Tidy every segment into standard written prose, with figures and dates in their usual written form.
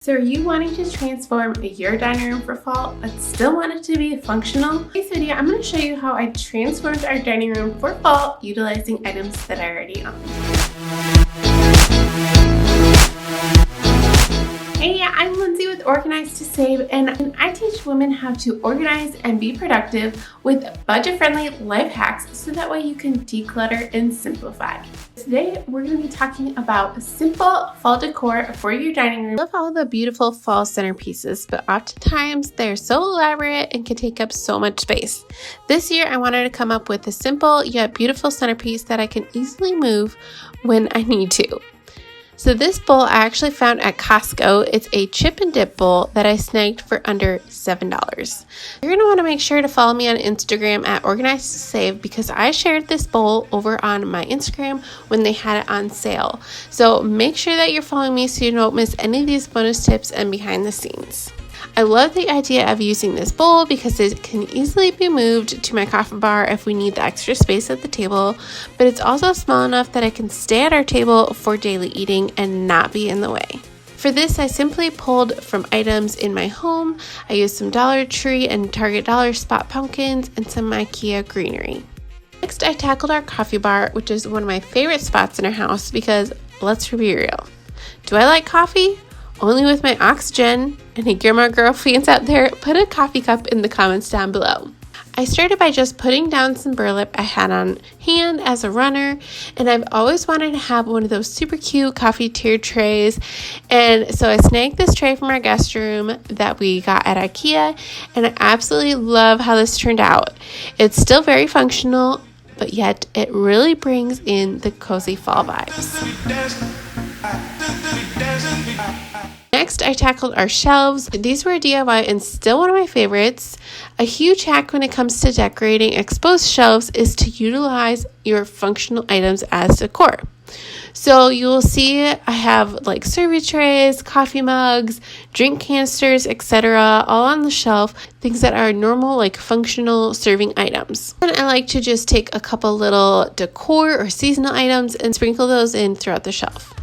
So are you wanting to transform your dining room for fall but still want it to be functional? In this video, I'm going to show you how I transformed our dining room for fall utilizing items that I already own. Hey, I'm Lindsay with Organize to Save, and I teach women how to organize and be productive with budget-friendly life hacks so that way you can declutter and simplify. Today, we're going to be talking about simple fall decor for your dining room. I love all the beautiful fall centerpieces, but oftentimes they're so elaborate and can take up so much space. This year, I wanted to come up with a simple yet beautiful centerpiece that I can easily move when I need to. So this bowl I actually found at Costco. It's a chip and dip bowl that I snagged for under $7. You're going to want to make sure to follow me on Instagram at Organize to Save because I shared this bowl over on my Instagram when they had it on sale. So make sure that you're following me so you don't miss any of these bonus tips and behind the scenes. I love the idea of using this bowl because it can easily be moved to my coffee bar if we need the extra space at the table, but it's also small enough that I can stay at our table for daily eating and not be in the way. For this, I simply pulled from items in my home. I used some Dollar Tree and Target Dollar Spot pumpkins and some 𝐒𝐿𝐫 greenery. Next, I tackled our coffee bar, which is one of my favorite spots in our house because, let's be real, do I like coffee? Only with my 𝐒𝐿𝐫𝐫. Any grandma girl fans out there, put a coffee cup in the comments down below. I started by just putting down some burlap I had on hand as a runner, and I've always wanted to have one of those super cute coffee tier trays, and so I snagged this tray from our guest room that we got at IKEA, and I absolutely love how this turned out. It's still very functional, but yet it really brings in the cozy fall vibes. Next, I tackled our shelves. These were DIY and still one of my favorites. A huge hack when it comes to decorating exposed shelves is to utilize your functional items as decor. So you will see I have like serving trays, coffee mugs, drink canisters, etc. all on the shelf, things that are normal like functional serving items. And I like to just take a couple little decor or seasonal items and sprinkle those in throughout the shelf.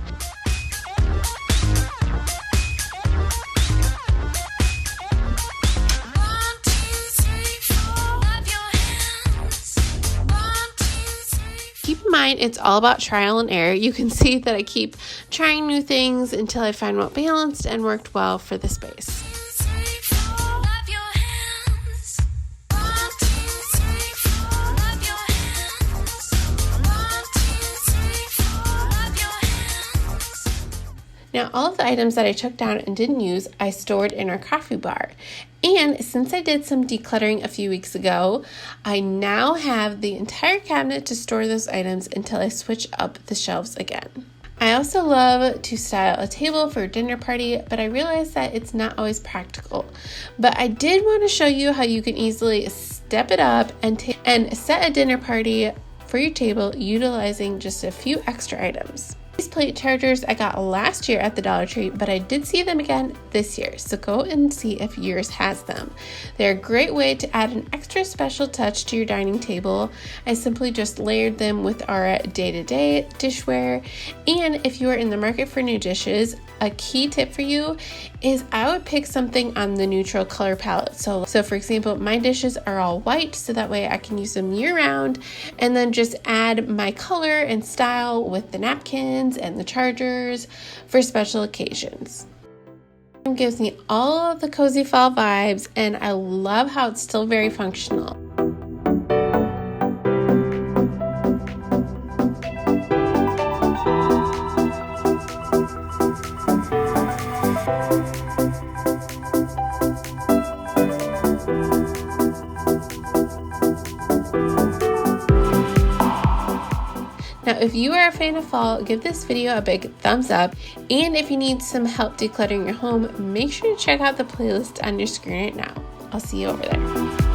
Keep in mind, it's all about trial and error. You can see that I keep trying new things until I find what balanced and worked well for the space. Now, all of the items that I took down and didn't use, I stored in our coffee bar. And since I did some decluttering a few weeks ago, I now have the entire cabinet to store those items until I switch up the shelves again. I also love to style a table for a dinner party, but I realize that it's not always practical. But I did want to show you how you can easily step it up and set a dinner party for your table utilizing just a few extra items. These plate chargers I got last year at the Dollar Tree, but I did see them again this year, so go and see if yours has them. They're a great way to add an extra special touch to your dining table. I simply just layered them with our day-to-day dishware, and if you are in the market for new dishes, a key tip for you is I would pick something on the neutral color palette. So for example, my dishes are all white, so that way I can use them year-round, and then just add my color and style with the napkins and the chargers for special occasions. It gives me all of the cozy fall vibes, and I love how it's still very functional. Now, if you are a fan of fall, give this video a big thumbs up, and if you need some help decluttering your home, make sure to check out the playlist on your screen right now. I'll see you over there.